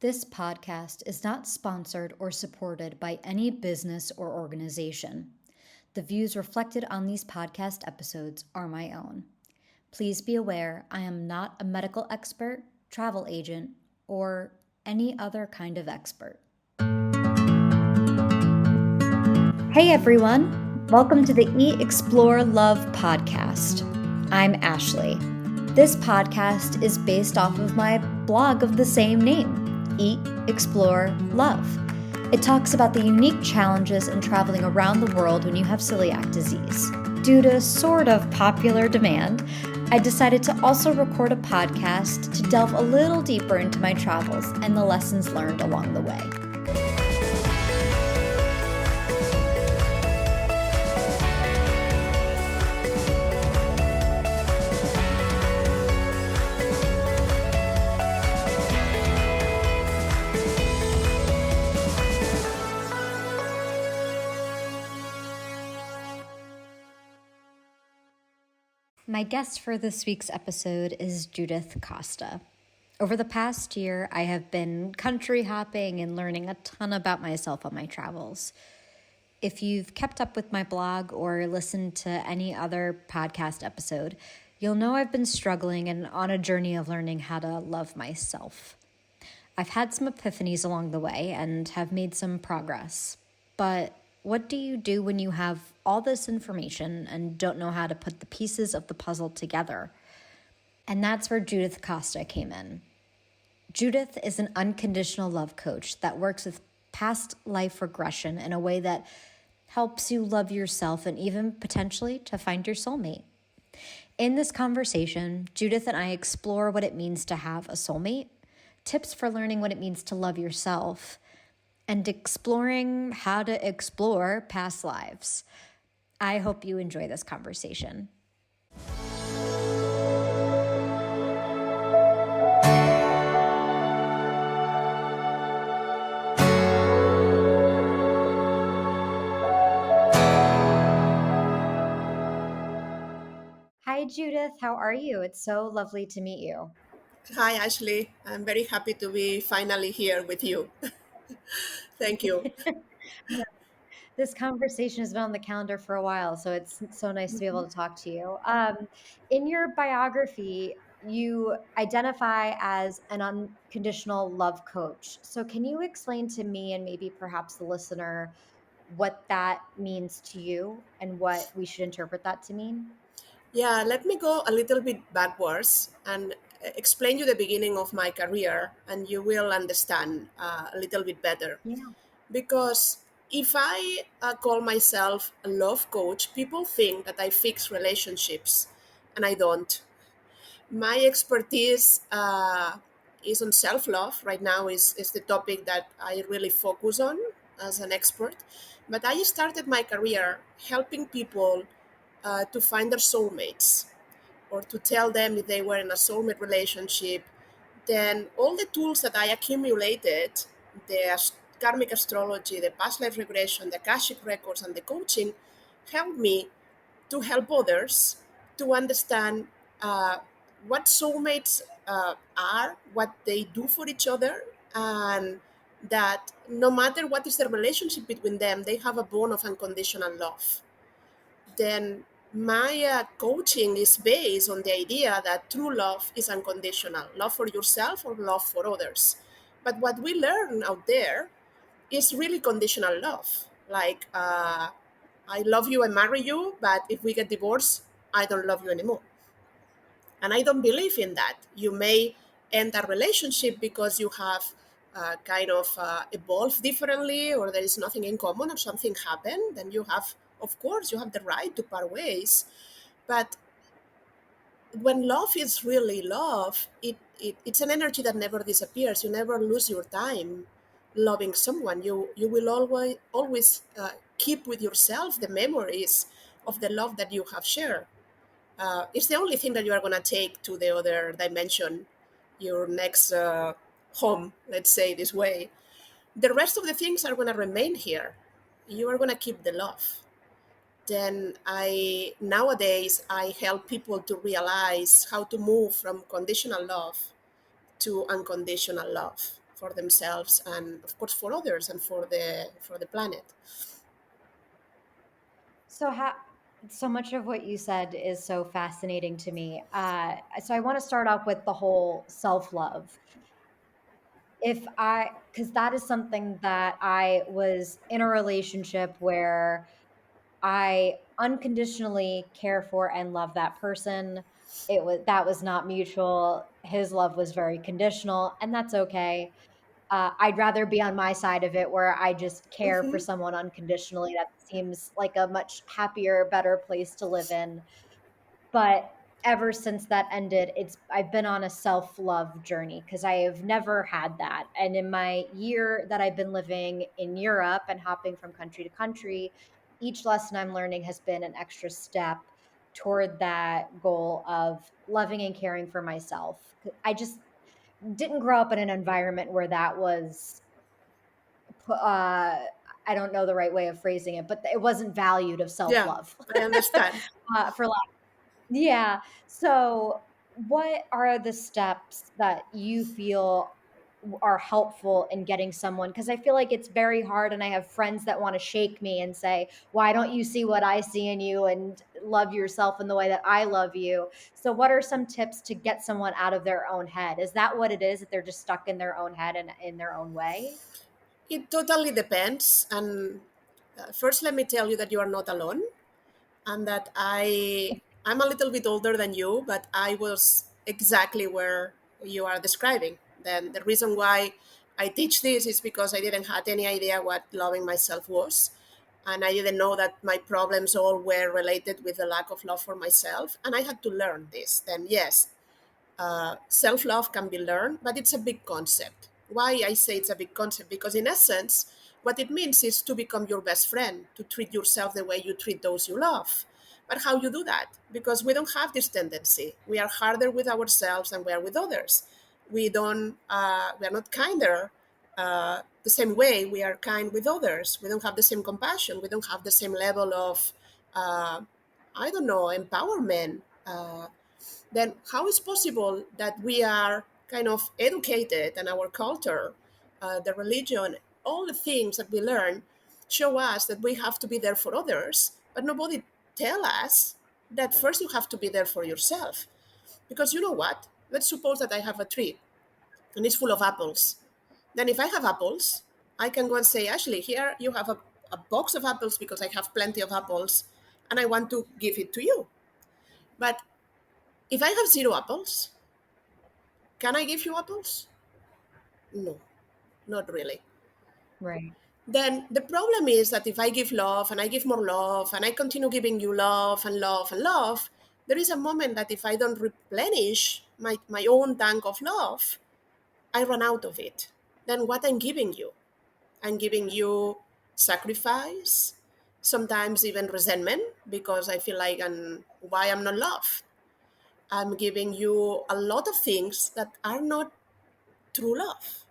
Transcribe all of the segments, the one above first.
This podcast is not sponsored or supported by any business or organization. The views reflected on these podcast episodes are my own. Please be aware I am not a medical expert, travel agent, or any other kind of expert. Hey everyone, welcome to the Eat, Explore, Love podcast. I'm Ashley. This podcast is based off of my blog of the same name, Eat, Explore, Love. It talks about the unique challenges in traveling around the world when you have celiac disease. Due to sort of popular demand, I decided to also record a podcast to delve a little deeper into my travels and the lessons learned along the way. My guest for this week's episode is Judith Costa. Over the past year, I have been country hopping and learning a ton about myself on my travels. If you've kept up with my blog or listened to any other podcast episode, you'll know I've been struggling and on a journey of learning how to love myself. I've had some epiphanies along the way and have made some progress, but what do you do when you have all this information and don't know how to put the pieces of the puzzle together? And that's where Judith Costa came in. Judith is an unconditional love coach that works with past life regression in a way that helps you love yourself and even potentially to find your soulmate. In this conversation, Judith and I explore what it means to have a soulmate, tips for learning what it means to love yourself, and exploring how to explore past lives. I hope you enjoy this conversation. Hi, Judith. How are you? It's so lovely to meet you. Hi, Ashley. I'm very happy to be finally here with you. Thank you. This conversation has been on the calendar for a while, so it's so nice to be able to talk to you. In your biography, you identify as an unconditional love coach. So, can you explain to me and maybe perhaps the listener what that means to you and what we should interpret that to mean? Yeah, let me go a little bit backwards and explain you the beginning of my career, and you will understand a little bit better. Yeah. Because if I call myself a love coach, people think that I fix relationships, and I don't. My expertise is on self-love right now is the topic that I really focus on as an expert. But I started my career helping people to find their soulmates or to tell them if they were in a soulmate relationship. Then all the tools that I accumulated, the karmic astrology, the past life regression, the Akashic records, and the coaching helped me to help others to understand uh, what soulmates are, what they do for each other, and that no matter what is the relationship between them, they have a bond of unconditional love. Then my coaching is based on the idea that true love is unconditional love for yourself or love for others. But what we learn out there is really conditional love. Like, I love you, I marry you, but if we get divorced, I don't love you anymore. And I don't believe in that. You may end a relationship because you have evolved differently, or there is nothing in common, or something happened. Then you have, of course, you have the right to part ways. But when love is really love, it's an energy that never disappears. You never lose your time loving someone. You will always keep with yourself the memories of the love that you have shared. It's the only thing that you are going to take to the other dimension, your next home, let's say this way. The rest of the things are going to remain here. You are going to keep the love. Then nowadays I help people to realize how to move from conditional love to unconditional love. for themselves, and of course for others, and for the planet. So so much of what you said is so fascinating to me. So I want to start off with the whole self-love. Because that is something that I was in a relationship where I unconditionally care for and love that person. That was not mutual. His love was very conditional, and that's okay. I'd rather be on my side of it where I just care for Hmm. someone unconditionally. That seems like a much happier, better place to live in. But ever since that ended, I've been on a self-love journey because I have never had that. And in my year that I've been living in Europe and hopping from country to country, each lesson I'm learning has been an extra step toward that goal of loving and caring for myself. I just didn't grow up in an environment where that was I don't know the right way of phrasing it, but it wasn't valued of Yeah, self-love. I understand. For Yeah. So, what are the steps that you feel are helpful in getting someone? Because I feel like it's very hard, and I have friends that want to shake me and say, "Why don't you see what I see in you and love yourself in the way that I love you?" So, what are some tips to get someone out of their own head? Is that what it is, that they're just stuck in their own head and in their own way? It totally depends. And first, let me tell you that you are not alone, and that I'm a little bit older than you, but I was exactly where you are describing. Then the reason why I teach this is because I didn't have any idea what loving myself was. And I didn't know that my problems all were related with the lack of love for myself. And I had to learn this. Then, yes, self love can be learned, but it's a big concept. Why I say it's a big concept? Because, in essence, what it means is to become your best friend, to treat yourself the way you treat those you love. But how you do that? Because we don't have this tendency. We are harder with ourselves than we are with others. We are not kinder the same way we are kind with others. We don't have the same compassion. We don't have the same level of, uh, I don't know, empowerment. Then how is possible that we are kind of educated and our culture, the religion, all the things that we learn show us that we have to be there for others, but nobody tell us that first you have to be there for yourself. Because you know what? Let's suppose that I have a tree and it's full of apples. Then if I have apples, I can go and say, Ashley, here you have a box of apples because I have plenty of apples and I want to give it to you. But if I have zero apples, can I give you apples? No, not really. Right. Then the problem is that if I give love and I give more love and I continue giving you love and love and love, there is a moment that if I don't replenish my own tank of love, I run out of it. Then what I'm giving you? I'm giving you sacrifice, sometimes even resentment because I feel like why I'm not loved. I'm giving you a lot of things that are not true love.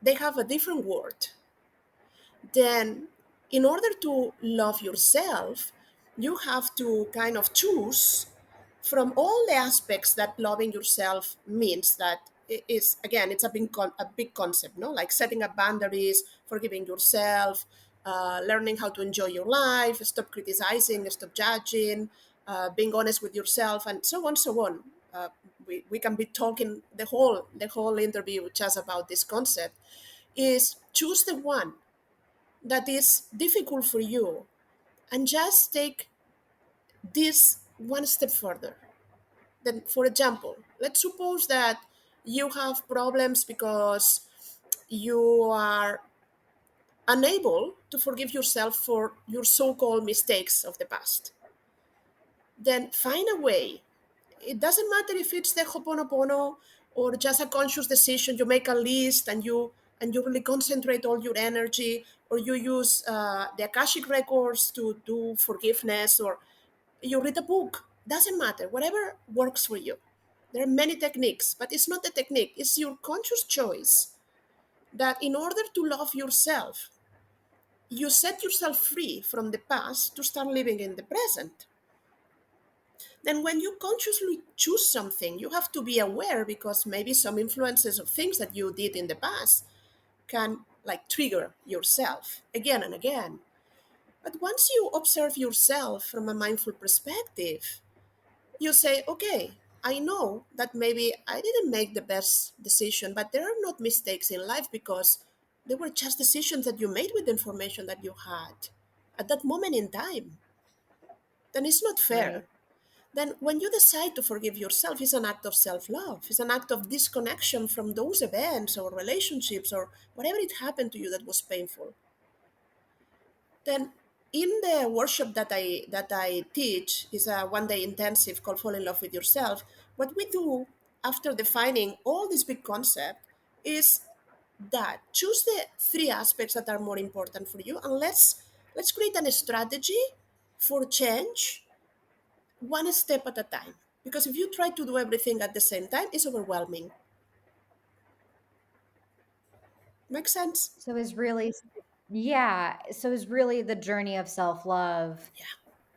They have a different word. Then in order to love yourself, you have to kind of choose from all the aspects that loving yourself means. That is, again, it's a big concept, no, like setting up boundaries, forgiving yourself, learning how to enjoy your life, stop criticizing, stop judging, being honest with yourself, and so on, so on. We can be talking the whole interview just about this concept. Is choose the one that is difficult for you and just take this one step further. Then, for example, let's suppose that you have problems because you are unable to forgive yourself for your so called mistakes of the past. Then find a way. It doesn't matter if it's the Ho'oponopono or just a conscious decision. You make a list and you really concentrate all your energy, or you use the Akashic records to do forgiveness, or you read a book. Doesn't matter. Whatever works for you. There are many techniques, but it's not the technique. It's your conscious choice that in order to love yourself, you set yourself free from the past to start living in the present. Then when you consciously choose something, you have to be aware, because maybe some influences of things that you did in the past can like trigger yourself again and again. But once you observe yourself from a mindful perspective, you say, okay, I know that maybe I didn't make the best decision, but there are not mistakes in life, because they were just decisions that you made with the information that you had at that moment in time. Then it's not Right. fair. Then when you decide to forgive yourself, it's an act of self-love. It's an act of disconnection from those events or relationships or whatever it happened to you that was painful. Then in the workshop that I teach is a one-day intensive called Fall in Love with Yourself. What we do after defining all this big concept is that choose the three aspects that are more important for you, and let's create a strategy for change, one step at a time. Because if you try to do everything at the same time, it's overwhelming. Make sense? So is really, yeah. So is really the journey of self love. Yeah.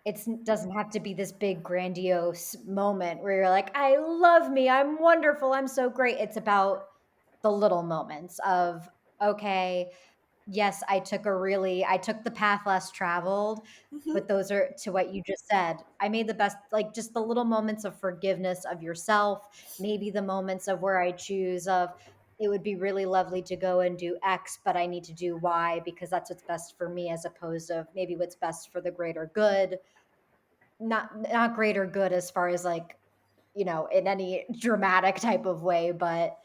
It doesn't have to be this big grandiose moment where you're like, I love me, I'm wonderful, I'm so great. It's about the little moments of, okay, yes, I took the path less traveled, but those are to what you just said. I made the best, like just the little moments of forgiveness of yourself, maybe the moments of where I choose of, it would be really lovely to go and do X, but I need to do Y because that's what's best for me, as opposed to maybe what's best for the greater good. Not greater good as far as like, in any dramatic type of way, but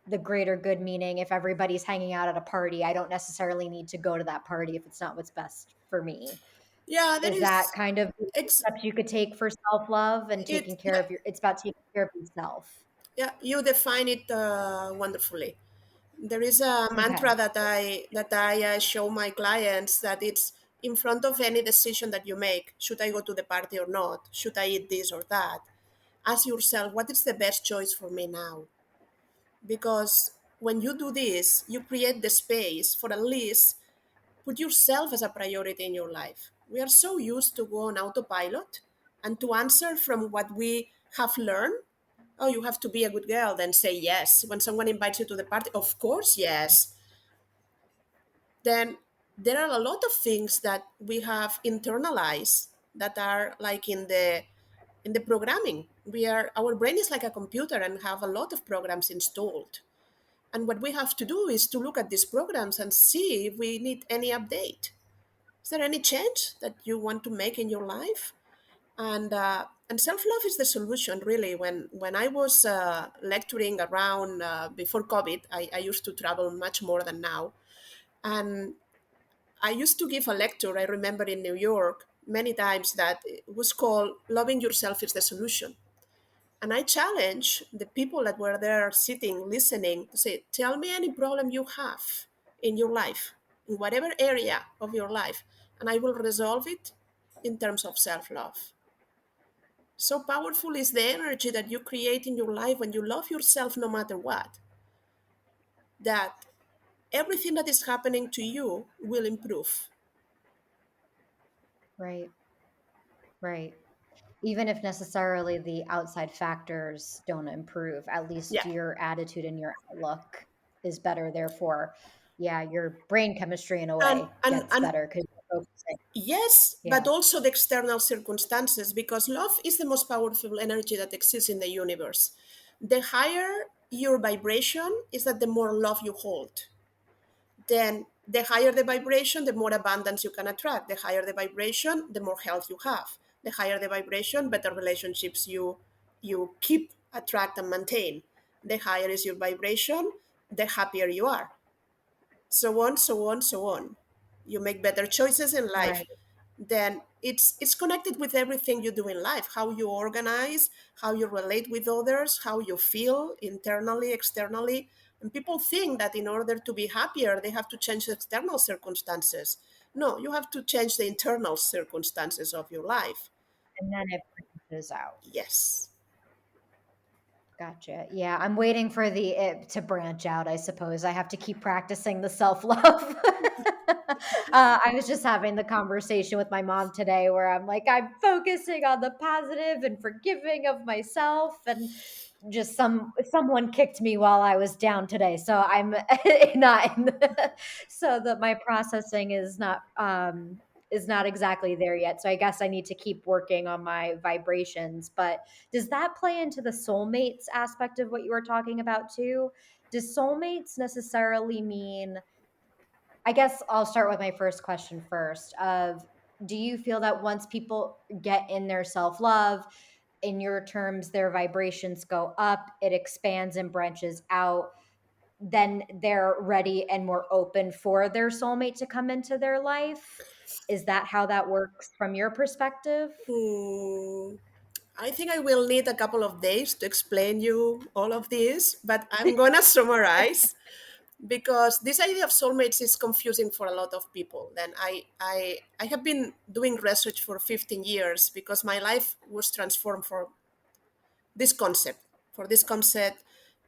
the greater good meaning if everybody's hanging out at a party, I don't necessarily need to go to that party if it's not what's best for me. Yeah, there Is that is. kind of Ex- steps you could take for self-love and taking care yeah, of it's about taking care of yourself. yeah, you define it wonderfully. There is a Okay. mantra that I show my clients, that it's in front of any decision that you make. Should I go to the party or not? Should I eat this or that? Ask yourself, what is the best choice for me now? Because when you do this, you create the space for at least put yourself as a priority in your life. We are so used to go on autopilot and to answer from what we have learned. Oh, you have to be a good girl, then say yes. When someone invites you to the party, of course, yes. Then there are a lot of things that we have internalized that are like in the programming. Our brain is like a computer and have a lot of programs installed. And what we have to do is to look at these programs and see if we need any update. Is there any change that you want to make in your life? And self love is the solution, really. When I was lecturing around before COVID, I used to travel much more than now, and I used to give a lecture. I remember in New York many times that it was called "Loving Yourself is the Solution." And I challenge the people that were there sitting, listening, to say, tell me any problem you have in your life, in whatever area of your life, and I will resolve it in terms of self love. So powerful is the energy that you create in your life when you love yourself no matter what, that everything that is happening to you will improve. Right. Right. Even if necessarily the outside factors don't improve, at least Yeah. your attitude and your outlook is better. Therefore, yeah, your brain chemistry in a And, way and, gets and better because you're focusing. yes, Yeah. but also the external circumstances, because love is the most powerful energy that exists in the universe. The higher your vibration is, that the more love you hold. Then the higher the vibration, the more abundance you can attract. The higher the vibration, the more health you have. The higher the vibration, better relationships you keep, attract, and maintain. The higher is your vibration, the happier you are. So on, so on, so on. You make better choices in life. Right. Then it's connected with everything you do in life, how you organize, how you relate with others, how you feel internally, externally. And people think that in order to be happier they have to change the external circumstances. No, you have to change the internal circumstances of your life. And then it balances out. Yes. Gotcha. Yeah, I'm waiting for the it to branch out, I suppose. I have to keep practicing the self-love. I was just having the conversation with my mom today where I'm like, I'm focusing on the positive and forgiving of myself, and just someone kicked me while I was down today. So I'm not in so that my processing is not exactly there yet. So I guess I need to keep working on my vibrations. But does that play into the soulmates aspect of what you were talking about too? Does soulmates necessarily mean, I guess I'll start with my first question first of, do you feel that once people get in their self-love, in your terms, their vibrations go up, it expands and branches out, then they're ready and more open for their soulmate to come into their life? Is that how that works from your perspective? Hmm, I think I will need a couple of days to explain you all of this, but I'm gonna summarize because this idea of soulmates is confusing for a lot of people. Then I have been doing research for 15 years because my life was transformed this concept. For this concept,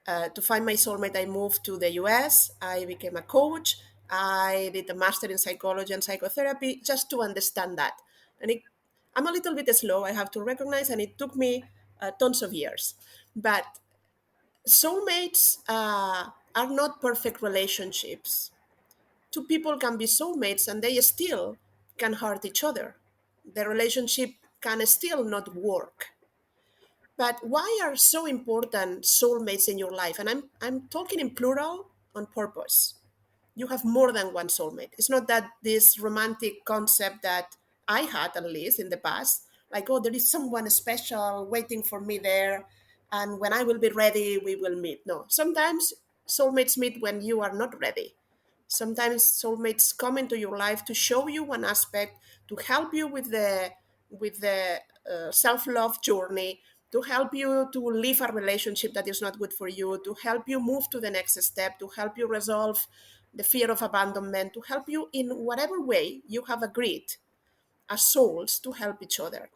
to find my soulmate, I moved to the US. I became a coach. I did a master in psychology and psychotherapy just to understand that. And I'm a little bit slow, I have to recognize, and it took me tons of years. But soulmates are not perfect relationships. Two people can be soulmates and they still can hurt each other. The relationship can still not work. But why are so important soulmates in your life? And I'm talking in plural on purpose. You have more than one soulmate. It's not that this romantic concept that I had, at least in the past, like, oh, there is someone special waiting for me there, and when I will be ready, we will meet. No, sometimes soulmates meet when you are not ready. Sometimes soulmates come into your life to show you one aspect, to help you with the self-love journey, to help you to leave a relationship that is not good for you, to help you move to the next step, to help you resolve the fear of abandonment, to help you in whatever way you have agreed as souls to help each other.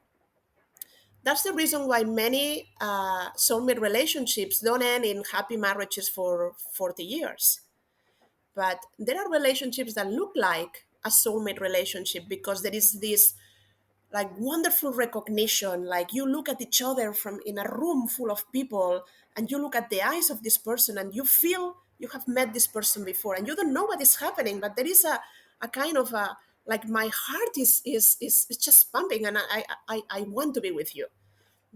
That's the reason why many soulmate relationships don't end in happy marriages for 40 years. But there are relationships that look like a soulmate relationship because there is this like wonderful recognition, like you look at each other from in a room full of people and you look at the eyes of this person and you feel you have met this person before and you don't know what is happening, but there is a kind of a like my heart is just pumping and I want to be with you.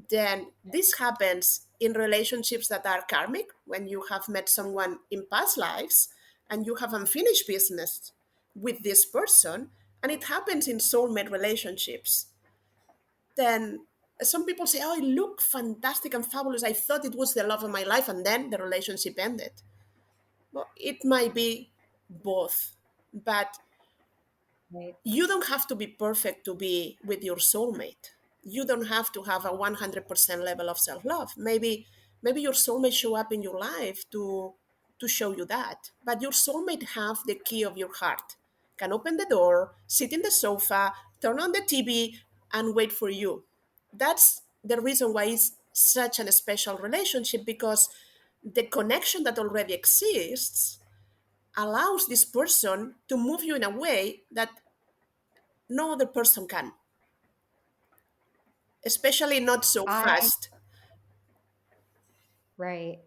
Then this happens in relationships that are karmic, when you have met someone in past lives and you have unfinished business with this person, and it happens in soulmate relationships. Then some people say, oh, it looked fantastic and fabulous, I thought it was the love of my life, and then the relationship ended. Well, it might be both, but Right. you don't have to be perfect to be with your soulmate. You don't have to have a 100% level of self-love. Maybe your soulmate show up in your life to show you that. But your soulmate have the key of your heart. Can open the door, sit in the sofa, turn on the TV and wait for you. That's the reason why it's such a special relationship, because the connection that already exists allows this person to move you in a way that no other person can, especially not so I fast. right.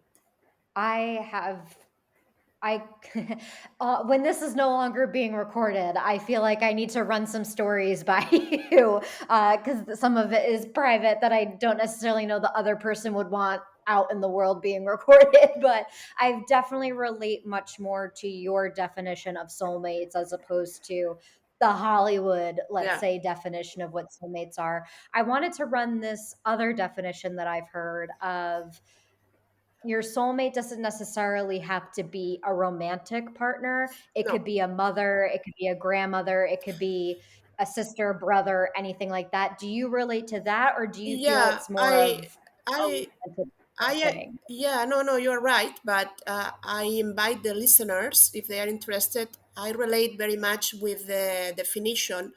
I have I when this is no longer being recorded, I feel like I need to run some stories by you because some of it is private that I don't necessarily know the other person would want out in the world being recorded. But I definitely relate much more to your definition of soulmates as opposed to the Hollywood, let's Yeah, say, definition of what soulmates are. I wanted to run this other definition that I've heard of, your soulmate doesn't necessarily have to be a romantic partner. It no, could be a mother, it could be a grandmother, it could be a sister, brother, anything like that. Do you relate to that, or do you feel yeah, it's more of a I, romantic I, thing? yeah, no, no, you're right. But I invite the listeners, if they are interested. I relate very much with the definition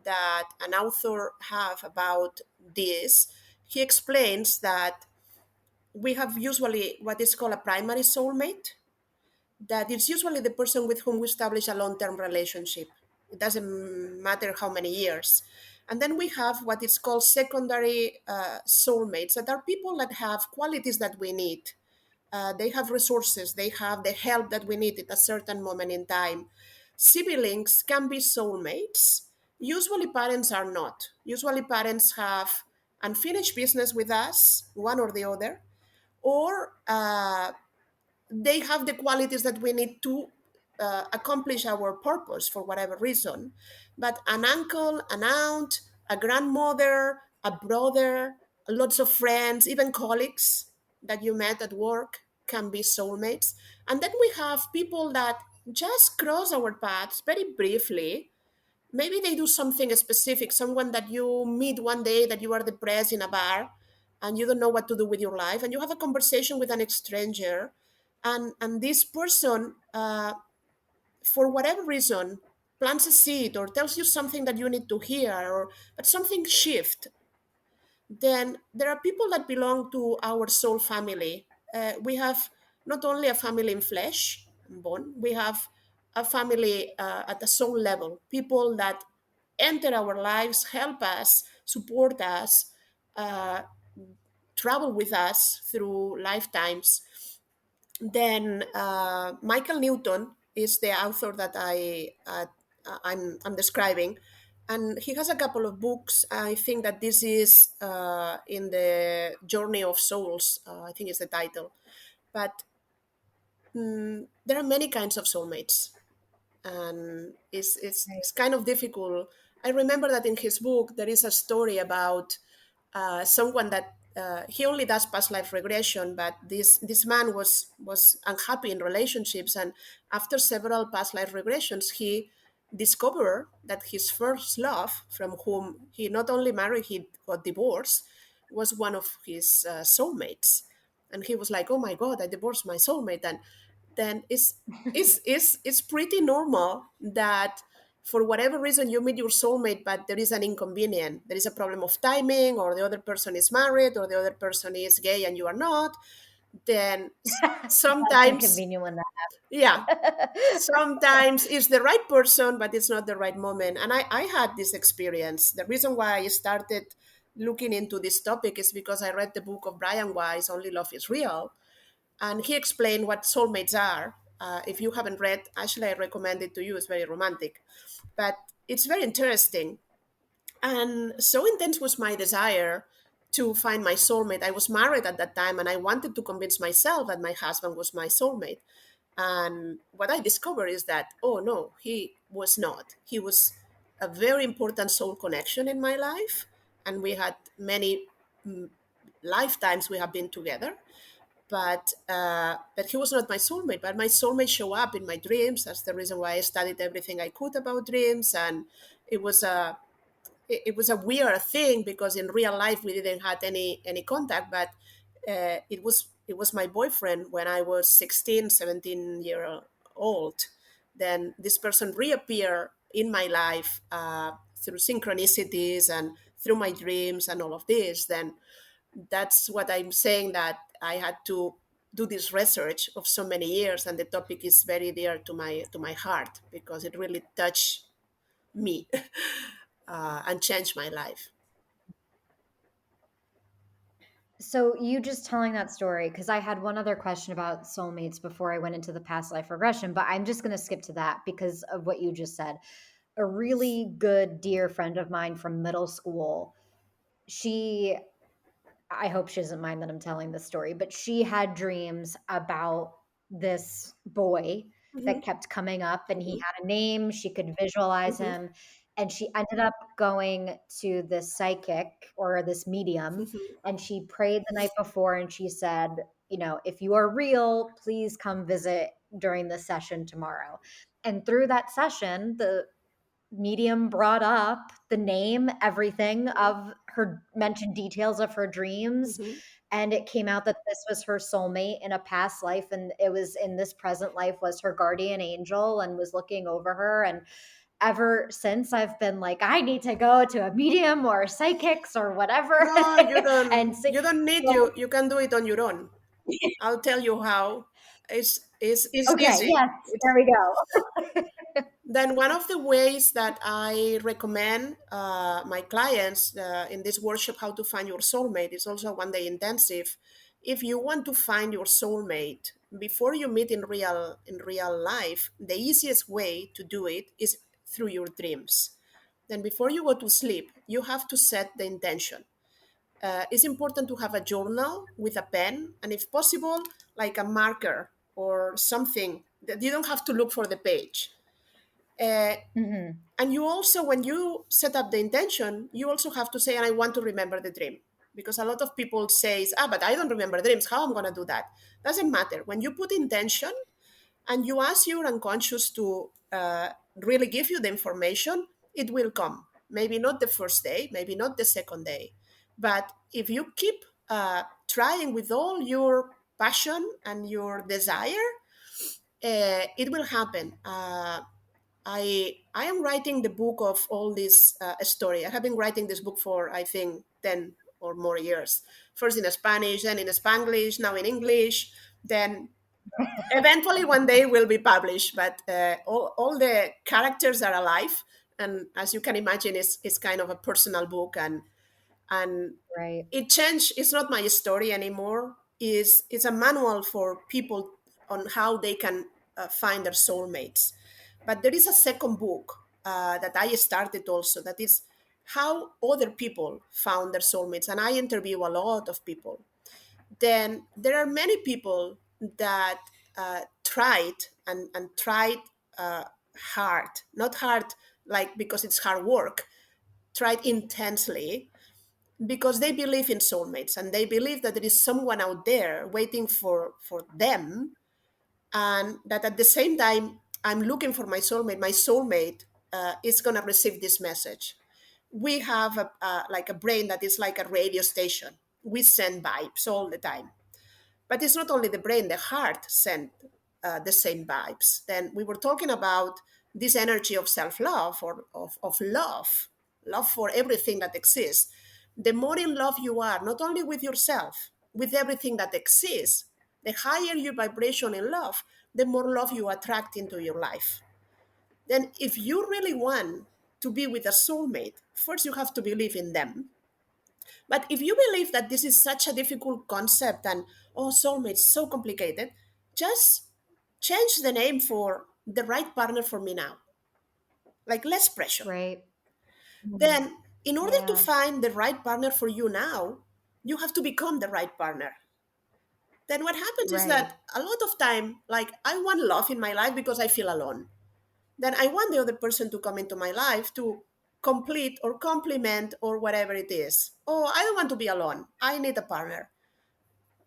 that an author have about this. He explains that we have usually what is called a primary soulmate, that it's usually the person with whom we establish a long-term relationship. It doesn't matter how many years. And then we have what is called secondary soulmates, that are people that have qualities that we need. They have resources, they have the help that we need at a certain moment in time. Siblings can be soulmates. Usually, parents are not. Usually, parents have unfinished business with us, one or the other, or they have the qualities that we need to accomplish our purpose for whatever reason. But an uncle, an aunt, a grandmother, a brother, lots of friends, even colleagues that you met at work can be soulmates. And then we have people that just cross our paths very briefly. Maybe they do something specific, someone that you meet one day that you are depressed in a bar and you don't know what to do with your life, and you have a conversation with an stranger, and this person, for whatever reason, plants a seed or tells you something that you need to hear, or but something shift. Then there are people that belong to our soul family. We have not only a family in flesh and bone, we have a family at the soul level, people that enter our lives, help us, support us, uh, travel with us through lifetimes. Then Michael Newton is the author that I'm describing, and he has a couple of books. I think that this is in the Journey of Souls. I think is the title, but there are many kinds of soulmates, and it's kind of difficult. I remember that in his book there is a story about someone that he only does past life regression, but this man was unhappy in relationships, and after several past life regressions, he discovered that his first love, from whom he not only married, he got divorced, was one of his soulmates, and he was like, "Oh my God, I divorced my soulmate," and then it's pretty normal that for whatever reason you meet your soulmate, but there is an inconvenience, there is a problem of timing, or the other person is married, or the other person is gay and you are not. Then That's sometimes, inconvenient when that yeah, happens. sometimes it's the right person but it's not the right moment. And I had this experience. The reason why I started looking into this topic is because I read the book of Brian Weiss, Only Love is Real, and he explained what soulmates are. If you haven't read, actually, I recommend it to you. It's very romantic, but it's very interesting. And so intense was my desire to find my soulmate. I was married at that time, and I wanted to convince myself that my husband was my soulmate. And what I discovered is that, oh no, he was not. He was a very important soul connection in my life, and we had many lifetimes we have been together, but he was not my soulmate. But my soulmate showed up in my dreams. That's the reason why I studied everything I could about dreams. And it was a it was a weird thing because in real life we didn't have any contact. But it was my boyfriend when I was 16, 17 year old. Then this person reappeared in my life through synchronicities and through my dreams and all of this. Then that's what I'm saying, that I had to do this research of so many years, and the topic is very dear to my heart because it really touched me and changed my life. So you just telling that story, because I had one other question about soulmates before I went into the past life regression, but I'm just going to skip to that because of what you just said. A really good dear friend of mine from middle school, she I hope she doesn't mind that I'm telling this story, but she had dreams about this boy Mm-hmm, that kept coming up, and he mm-hmm, had a name, she could visualize mm-hmm, him, and she ended up going to this psychic or this medium, mm-hmm, and she prayed the night before and she said, if you are real, please come visit during the session tomorrow. And through that session, the medium brought up the name, everything of her, mentioned details of her dreams. mm-hmm. And it came out that this was her soulmate in a past life. And it was in this present life was her guardian angel and was looking over her. And ever since I've been like, I need to go to a medium or psychics or whatever. No, you And don't. so, You don't need so, you. You can do it on your own. I'll tell you how. It's okay, easy. yes, there we go. Then one of the ways that I recommend my clients in this workshop, How to Find Your Soulmate, is also a one-day intensive. If you want to find your soulmate before you meet in real life, the easiest way to do it is through your dreams. Then before you go to sleep, you have to set the intention. It's important to have a journal with a pen, and if possible, like a marker or something that you don't have to look for the page. Uh, Mhm. and you also, when you set up the intention, you also have to say, and I want to remember the dream. Because a lot of people say, but I don't remember dreams. How am I going to do that? Doesn't matter. When you put intention and you ask your unconscious to really give you the information, it will come. Maybe not the first day, maybe not the second day. But if you keep trying with all your passion and your desire, it will happen. I am writing the book of all this story. I have been writing this book for, I think, 10 or more years. First in Spanish, then in Spanglish, now in English. Then eventually one day will be published. But all the characters are alive. And as you can imagine, it's kind of a personal book. And Right. it changed. It's not my story anymore. It's a manual for people on how they can find their soulmates. But there is a second book that I started also, that is how other people found their soulmates, and I interview a lot of people. Then there are many people that tried and tried hard, not hard like because it's hard work, tried intensely because they believe in soulmates and they believe that there is someone out there waiting for them, and that at the same time I'm looking for my soulmate is going to receive this message. We have like a brain that is like a radio station. We send vibes all the time, but it's not only the brain, the heart sent the same vibes. Then we were talking about this energy of self-love, or of love for everything that exists. The more in love you are, not only with yourself, with everything that exists, the higher your vibration in love, the more love you attract into your life. Then if you really want to be with a soulmate, first you have to believe in them. But if you believe that this is such a difficult concept and, oh, soulmates, so complicated, just change the name for the right partner for me now. Like less pressure. Right. Mhm. Then, in order to Yeah. find the right partner for you now, you have to become the right partner. Then what happens is Right. that a lot of time, like I want love in my life because I feel alone. Then I want the other person to come into my life to complete or complement or whatever it is. Oh, I don't want to be alone. I need a partner.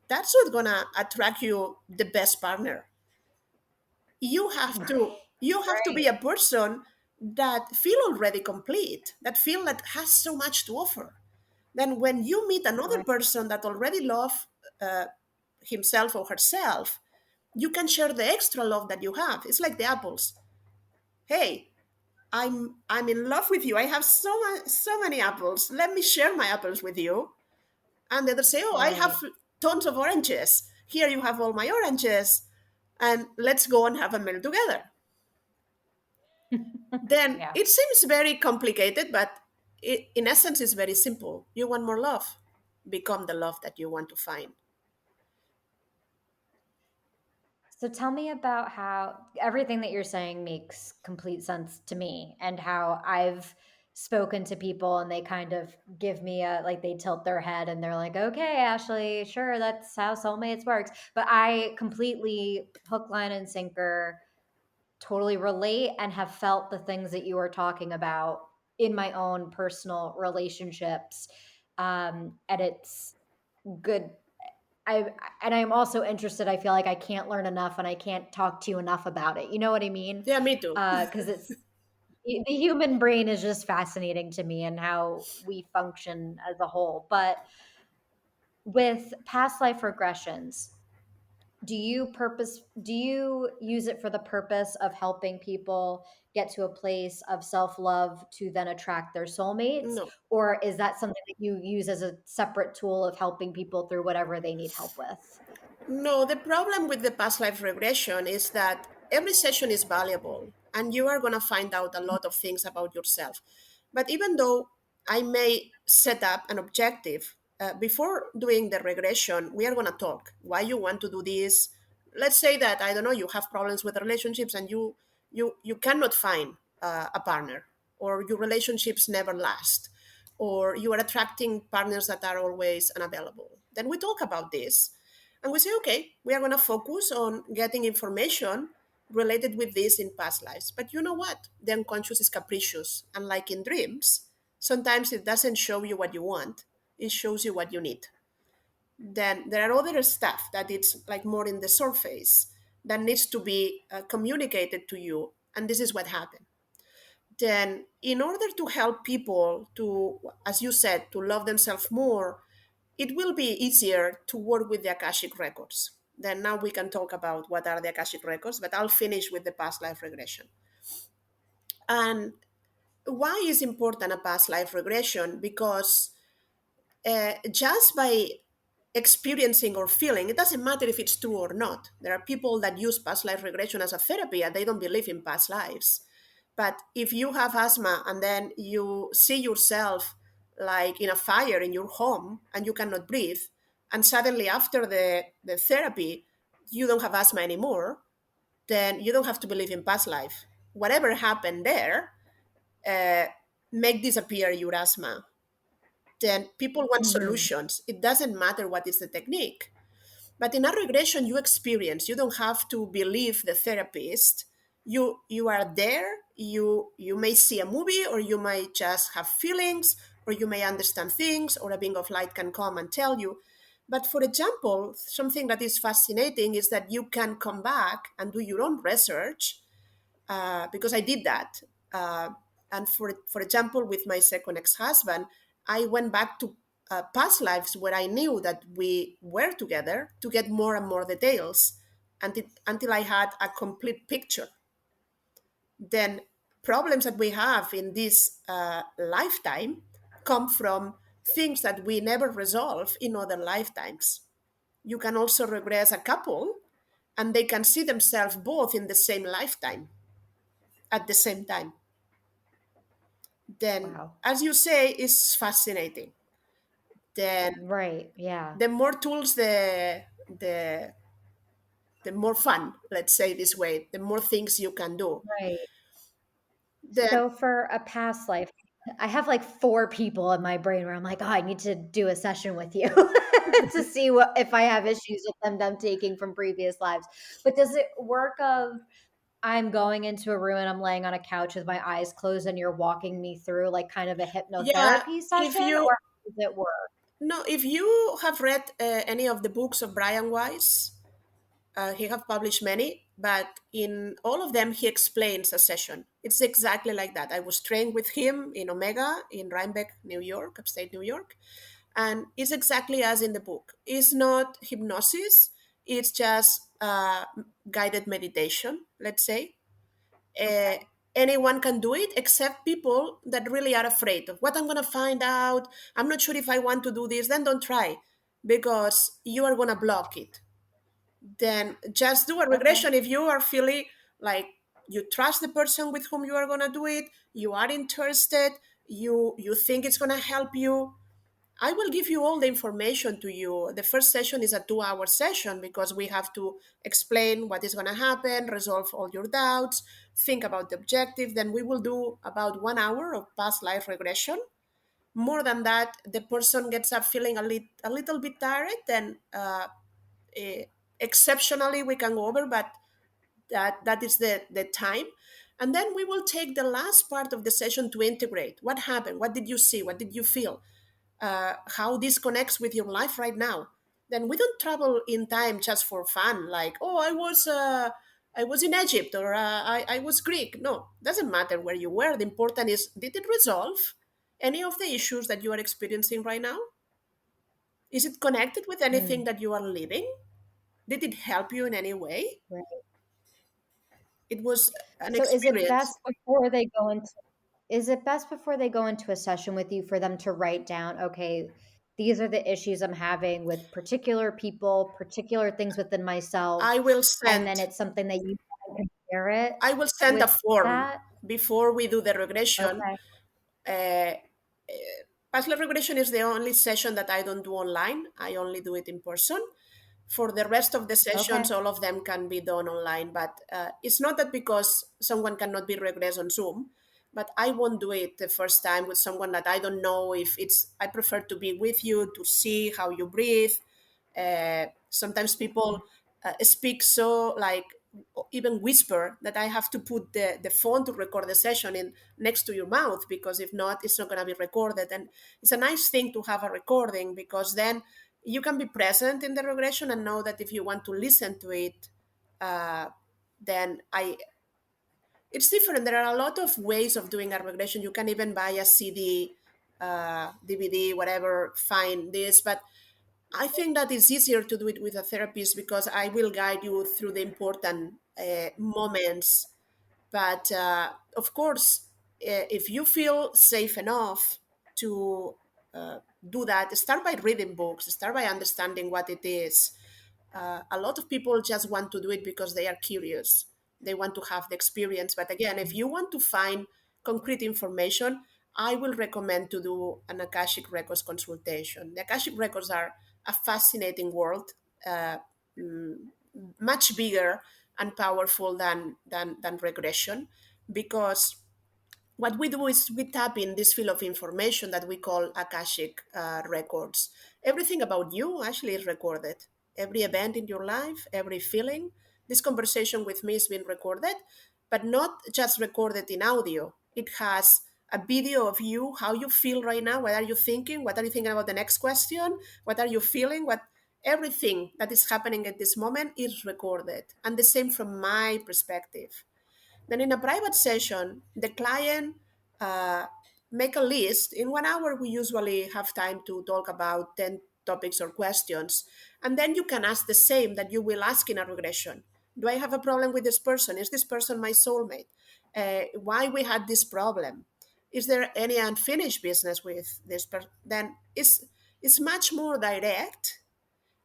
That's not gonna attract you the best partner. You have to be Right. a person that feel already complete, that feel that has so much to offer. Then when you meet another Right. person that already love uh, himself or herself, you can share the extra love that you have. It's like the apples. Hey, I'm in love with you. I have so many apples. Let me share my apples with you. And the other say, oh, I have Right. tons of oranges. Here you have all my oranges, and let's go and have a meal together. Then Yeah. it seems very complicated, but in essence, it's very simple. You want more love, become the love that you want to find. So tell me about how everything that you're saying makes complete sense to me, and how I've spoken to people and they kind of give me a, like, they tilt their head and they're like, okay, Ashley, sure, that's how soulmates works. But I completely hook, line, and sinker totally relate and have felt the things that you are talking about in my own personal relationships. And it's good. I and I'm also interested. I feel like I can't learn enough and I can't talk to you enough about it. You know what I mean? Yeah, me too. Because the human brain is just fascinating to me and how we function as a whole. But with past life regressions, do you use it for the purpose of helping people get to a place of self-love to then attract their soulmates, No. or is that something that you use as a separate tool of helping people through whatever they need help with? No, the problem with the past life regression is that every session is valuable and you are going to find out a lot of things about yourself. But even though I may set up an objective, before doing the regression, we are going to talk why you want to do this. Let's say that, I don't know, you have problems with relationships and you cannot find a partner, or your relationships never last, or you are attracting partners that are always unavailable. Then we talk about this and we say, okay, we are going to focus on getting information related with this in past lives. But you know what? The unconscious is capricious. And like in dreams, sometimes it doesn't show you what you want, it shows you what you need. Then there are other stuff that it's like more in the surface that needs to be communicated to you. And this is what happened. Then, in order to help people to, as you said, to love themselves more, it will be easier to work with the Akashic records. Then now we can talk about what are the Akashic records, but I'll finish with the past life regression. And why is important a past life regression? Because just by experiencing or feeling, it doesn't matter if it's true or not. There are people that use past life regression as a therapy and they don't believe in past lives. But if you have asthma and then you see yourself like in a fire in your home and you cannot breathe, and suddenly after the therapy, you don't have asthma anymore, then you don't have to believe in past life. Whatever happened there, uh, make disappear your asthma. Then people want Hmm. solutions. It doesn't matter what is the technique. But in a regression, you experience. You don't have to believe the therapist. You are there. You may see a movie, or you may just have feelings, or you may understand things, or a being of light can come and tell you. But for example, something that is fascinating is that you can come back and do your own research, because I did that. And for example, with my second ex-husband, I went back to past lives where I knew that we were together to get more and more details until I had a complete picture. Then problems that we have in this lifetime come from things that we never resolve in other lifetimes. You can also regress a couple and they can see themselves both in the same lifetime at the same time. Then, Wow. as you say, is fascinating. Then Right. Yeah. the more tools, the more fun. Let's say this way. The more things you can do. Right. Then So for a past life, I have like four people in my brain where I'm like, oh, I need to do a session with you to see what if I have issues with them taking from previous lives. But does it work of I'm going into a room and I'm laying on a couch with my eyes closed and you're walking me through like kind of a yeah, hypnotherapy if session, you or how does it work? no, if you have read any of the books of Brian Weiss, he have published many, but in all of them he explains a session. It's exactly like that. I was trained with him in Omega in Rhinebeck, New York, upstate New York, and it's exactly as in the book. It's not hypnosis, it's just guided meditation, let's say. uh, Okay. Anyone can do it except people that really are afraid of what I'm going to find out. I'm not sure if I want to do this. Then don't try, because you are going to block it. Then just do a Okay. regression if you are feeling like you trust the person with whom you are going to do it, you are interested, you think it's going to help you. I will give you all the information to you. The first session is a 2 hour session because we have to explain what is going to happen, resolve all your doubts, think about the objective. Then we will do about 1 hour of past life regression. More than that, the person gets up feeling a little bit tired. Then eh, exceptionally we can go over, but that is the time. And then we will take the last part of the session to integrate what happened, what did you see, what did you feel, how this connects with your life right now. Then we don't travel in time just for fun, like, oh, I was in Egypt, or I was Greek. No, doesn't matter where you were. The important is, did it resolve any of the issues that you are experiencing right now? Is it connected with anything Hmm. that you are living? Did it help you in any way? Right. It was an So experience. is it best before they go into a session with you for them to write down, okay, these are the issues I'm having with particular people, particular things within I myself, will and send then it's something that you can compare it I will send a with form that? before we do the regression. Okay. Uh, Past life regression is the only session that I don't do online. I only do it in person. For the rest of the Okay. sessions, all of them can be done online. But it's not that because someone cannot be regressed on Zoom, but I won't do it the first time with someone that I don't know if it's. I prefer to be with you to see how you breathe. Sometimes people speak so like even whisper that I have to put the phone to record the session in next to your mouth because if not, it's not going to be recorded. And it's a nice thing to have a recording because then you can be present in the regression and know that if you want to listen to it, uh, then I it's different. There are a lot of ways of doing a regression. You can even buy a CD, DVD, whatever, find this. But I think that it's easier to do it with a therapist because I will guide you through the important moments. But of course, if you feel safe enough to do that, start by reading books, start by understanding what it is. A lot of people just want to do it because they are curious. They want to have the experience. But again, if you want to find concrete information, I will recommend to do an Akashic Records consultation. The Akashic Records are a fascinating world, uh, much bigger and powerful than regression, because what we do is we tap in this field of information that we call Akashic records. Everything about you actually is recorded. Every event in your life, every feeling. This conversation with me is being recorded, but not just recorded in audio. It has a video of you, how you feel right now, what are you thinking, what are you thinking about the next question, what are you feeling, what everything that is happening at this moment is recorded. And the same from my perspective. Then in a private session, the client uh, make a list. In 1 hour, we usually have time to talk about 10 topics or questions. And then you can ask the same that you will ask in a regression. Do I have a problem with this person? Is this person my soulmate? Why we had this problem? Is there any unfinished business with this person? Then it's much more direct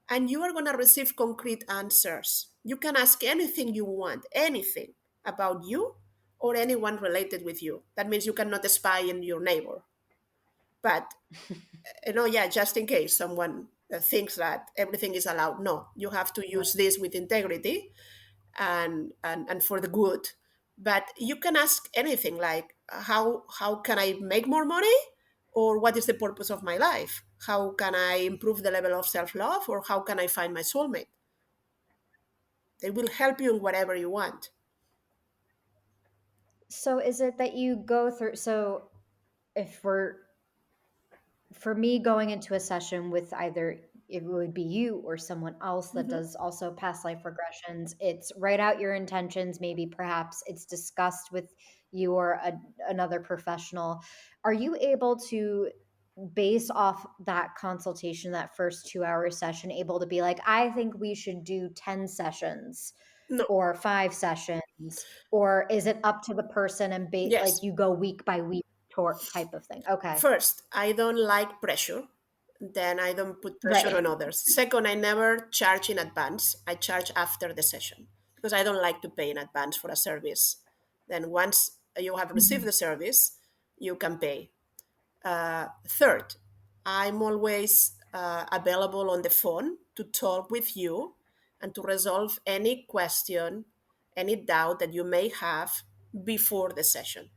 and you are going to receive concrete answers. You can ask anything you want, anything about you or anyone related with you. That means you cannot spy in your neighbor. But, yeah, just in case someone thinks that everything is allowed. No, you have to use this with integrity and for the good. But you can ask anything like, how can I make more money? Or what is the purpose of my life? How can I improve the level of self love? Or how can I find my soulmate? They will help you in whatever you want. So is it that you go through, so if we're for me going into a session with either it would be you or someone else that Mhm. does also past life regressions, it's write out your intentions, maybe perhaps it's discussed with you or another professional. Are you able to, based off that consultation, that first 2 hour session, able to be like, I think we should do 10 sessions No, or 5 sessions, or is it up to the person and like yes. you go week by week type of thing? Okay. First, I don't like pressure. Then I don't put pressure Right. on others. Second, I never charge in advance. I charge after the session because I don't like to pay in advance for a service. Then once you have received Mhm. the service, you can pay. Third, I'm always available on the phone to talk with you and to resolve any question, any doubt that you may have before the session.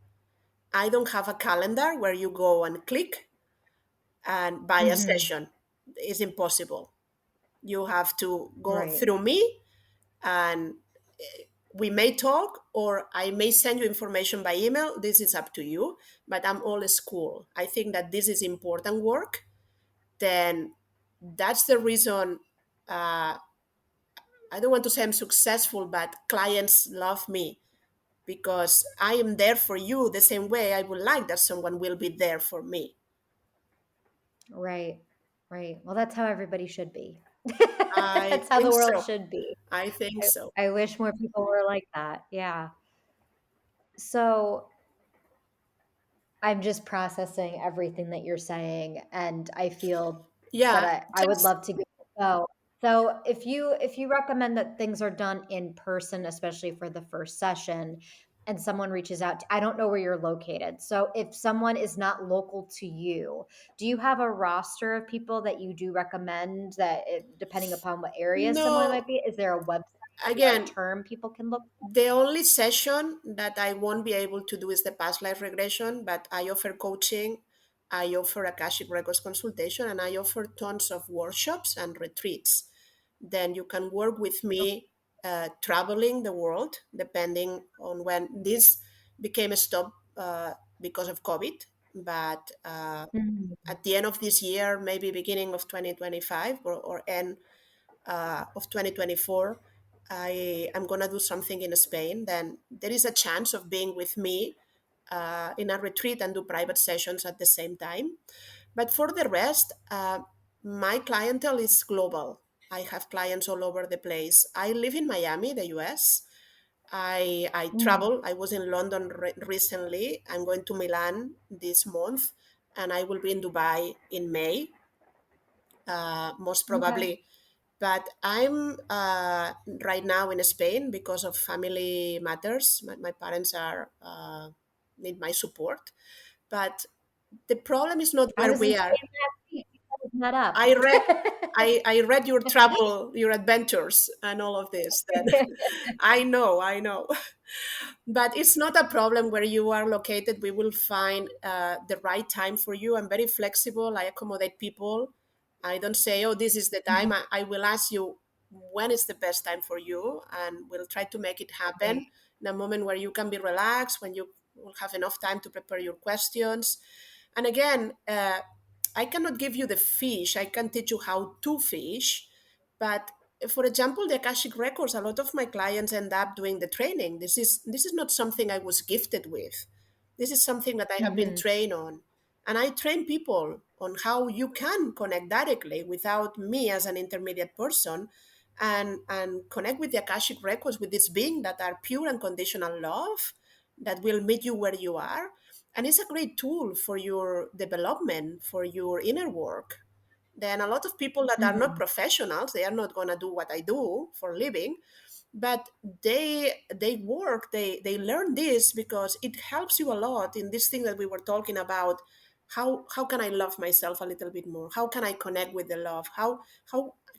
I don't have a calendar where you go and click and buy a Mhm. session. It's impossible. You have to go Right. through me and we may talk or I may send you information by email. This is up to you, but I'm old school. I think that this is important work. Then that's the reason I don't want to say I'm successful, but clients love me because I am there for you the same way I would like that someone will be there for me. Right. Right. Well, that's how everybody should be. I That's how the think world so. should be. I think so. I wish more people were like that. Yeah. So I'm just processing everything that you're saying, and I feel that Yeah, I would just love to go. So if you recommend that things are done in person, especially for the first session, and someone reaches out, I don't know where you're located. So if someone is not local to you, do you have a roster of people that you do recommend that depending upon what area someone no. might be? Is there a website or a Again, term people can look for? the only session that I won't be able to do is the past life regression, but I offer coaching, I offer Akashic Records consultation, and I offer tons of workshops and retreats. Then you can work with me traveling the world, depending on when this became a stop because of COVID. But Mhm. at the end of this year, maybe beginning of 2025 or end of 2024, I am going to do something in Spain, then there is a chance of being with me in a retreat and do private sessions at the same time. But for the rest, my clientele is global. I have clients all over the place. I live in Miami, the US. I Mm. travel. I was in London recently. I'm going to Milan this month, and I will be in Dubai in May, most Okay. probably. But I'm right now in Spain because of family matters. My parents are need my support, but the problem is not I where was in we are. Spain last week. That up. I read I read your travel, your adventures, and all of this. Then I know. But it's not a problem where you are located. We will find the right time for you. I'm very flexible. I accommodate people. I don't say, oh, this is the time. Mhm. I will ask you when is the best time for you, and we'll try to make it happen Great. in a moment where you can be relaxed, when you will have enough time to prepare your questions. And again, I cannot give you the fish. I can teach you how to fish, but for example, the Akashic records, a lot of my clients end up doing the training. This is not something I was gifted with. This is something that I have been Mhm. trained on. And I train people on how you can connect directly without me as an intermediate person, and connect with the Akashic records, with this being that are pure and conditional love that will meet you where you are. And it's a great tool for your development, for your inner work. Then a lot of people that are not Mhm. professionals, they are not going to do what I do for a living, but they work, they learn this because it helps you a lot in this thing that we were talking about. How can I love myself a little bit more? How can I connect with the love? How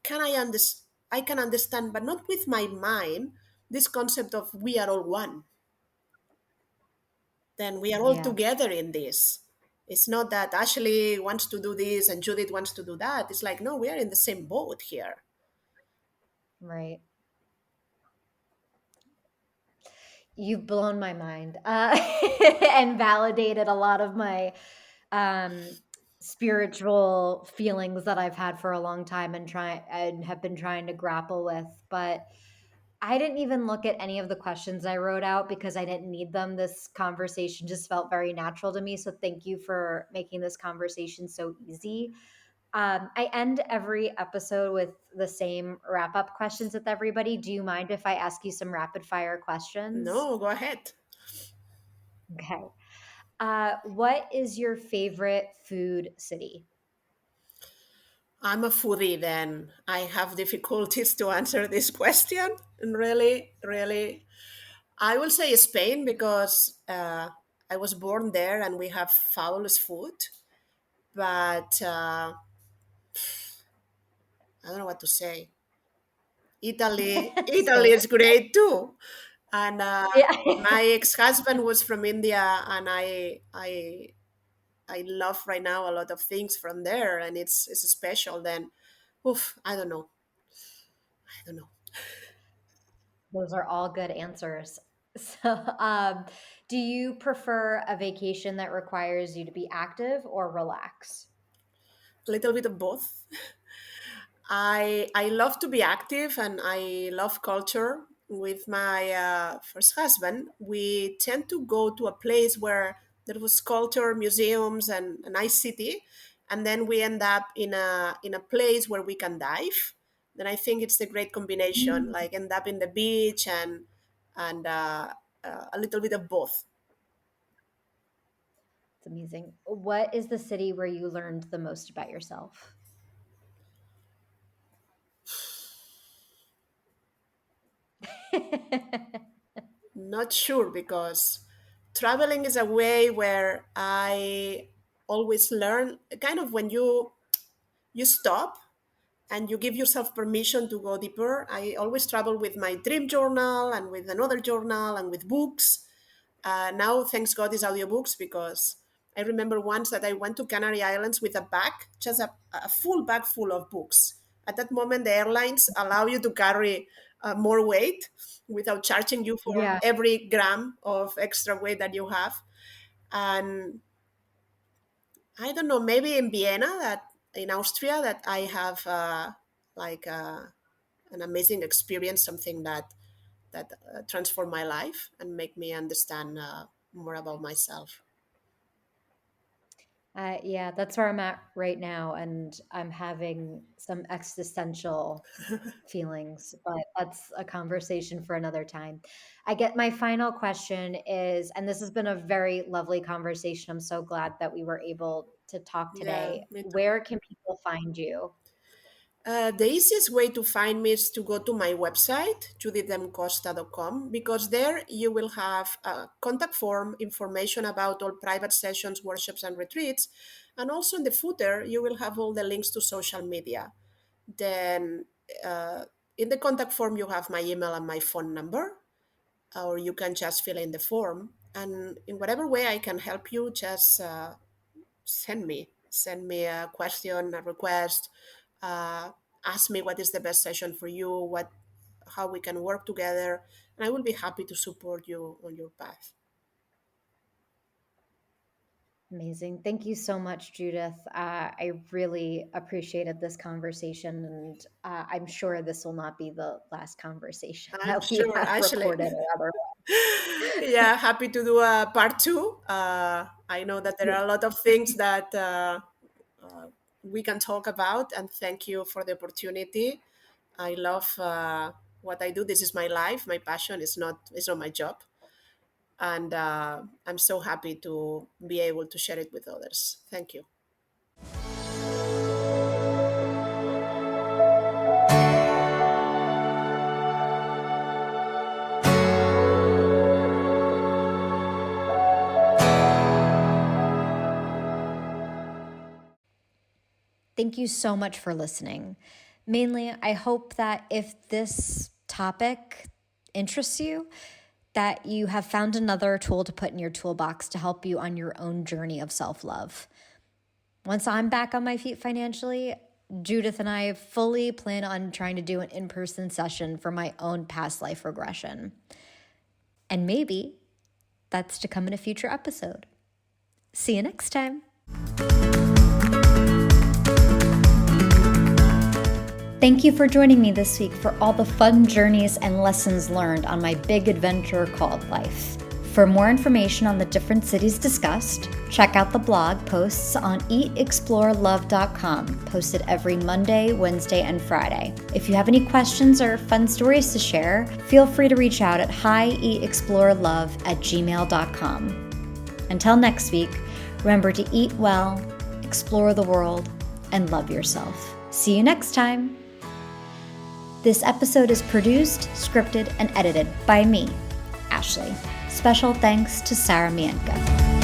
can I can understand, but not with my mind, this concept of we are all one. Then we are all Yeah. together in this. It's not that Ashley wants to do this and Judith wants to do that. It's like, no, we are in the same boat here. Right. You've blown my mind, and validated a lot of my um, spiritual feelings that I've had for a long time and have been trying to grapple with. But I didn't even look at any of the questions I wrote out because I didn't need them. This conversation just felt very natural to me. So thank you for making this conversation so easy. I end every episode with the same wrap up questions with everybody. Do you mind if I ask you some rapid fire questions? No, go ahead. Okay. What is your favorite food city? I'm a foodie, then I have difficulties to answer this question. And really, really, I will say Spain because I was born there and we have fabulous food. But I don't know what to say. Italy Spain? is great too. And Yeah. my ex-husband was from India, and I love right now a lot of things from there, and it's special. Then, oof, I don't know. Those are all good answers. So, do you prefer a vacation that requires you to be active or relax? A little bit of both. I love to be active, and I love culture. With my first husband, we tend to go to a place where there was culture, museums, and a nice city, and then we end up in a place where we can dive. then I think it's the great combination, like end up in the beach and a little bit of both. It's amazing. What is the city where you learned the most about yourself? Not sure, because traveling is a way where I always learn, kind of when you stop and you give yourself permission to go deeper. I always travel with my dream journal and with another journal and with books. Now, thanks God, is audiobooks, because I remember once that I went to Canary Islands with a bag, just a full bag full of books. At that moment, the airlines allow you to carry more weight without charging you for Yeah. every gram of extra weight that you have. And I don't know, maybe in Vienna, that in Austria, that I have like an amazing experience, something that transformed my life and make me understand more about myself. Yeah, that's where I'm at right now, and I'm having some existential feelings, but that's a conversation for another time. I get my final question is, and this has been a very lovely conversation. I'm so glad that we were able to talk Yeah, today. me too. Where can people find you? The easiest way to find me is to go to my website, judithmcosta.com, because there you will have a contact form, information about all private sessions, workshops, and retreats. And also in the footer, you will have all the links to social media. Then uh, in the contact form, you have my email and my phone number, or you can just fill in the form. And in whatever way I can help you, just send me a question, a request, uh, ask me what is the best session for you, what how we can work together, and I will be happy to support you on your path. Amazing. Thank you so much, Judith. I really appreciated this conversation, and I'm sure this will not be the last conversation I'm that we sure, have actually. recorded or otherwise. Yeah, happy to do a part two. I know that there are a lot of things that we can talk about, and thank you for the opportunity. I love what I do. This is my life, my passion. It's not my job, and I'm so happy to be able to share it with others. Thank you. Thank you so much for listening. Mainly, I hope that if this topic interests you, that you have found another tool to put in your toolbox to help you on your own journey of self-love. Once I'm back on my feet financially, Judith and I fully plan on trying to do an in-person session for my own past life regression. And maybe that's to come in a future episode. See you next time. Thank you for joining me this week for all the fun journeys and lessons learned on my big adventure called life. For more information on the different cities discussed, check out the blog posts on eatexplorelove.com, posted every Monday, Wednesday, and Friday. If you have any questions or fun stories to share, feel free to reach out at hieatexplorelove@gmail.com. Until next week, remember to eat well, explore the world, and love yourself. See you next time. This episode is produced, scripted, and edited by me, Ashley. Special thanks to Sarah Mienka.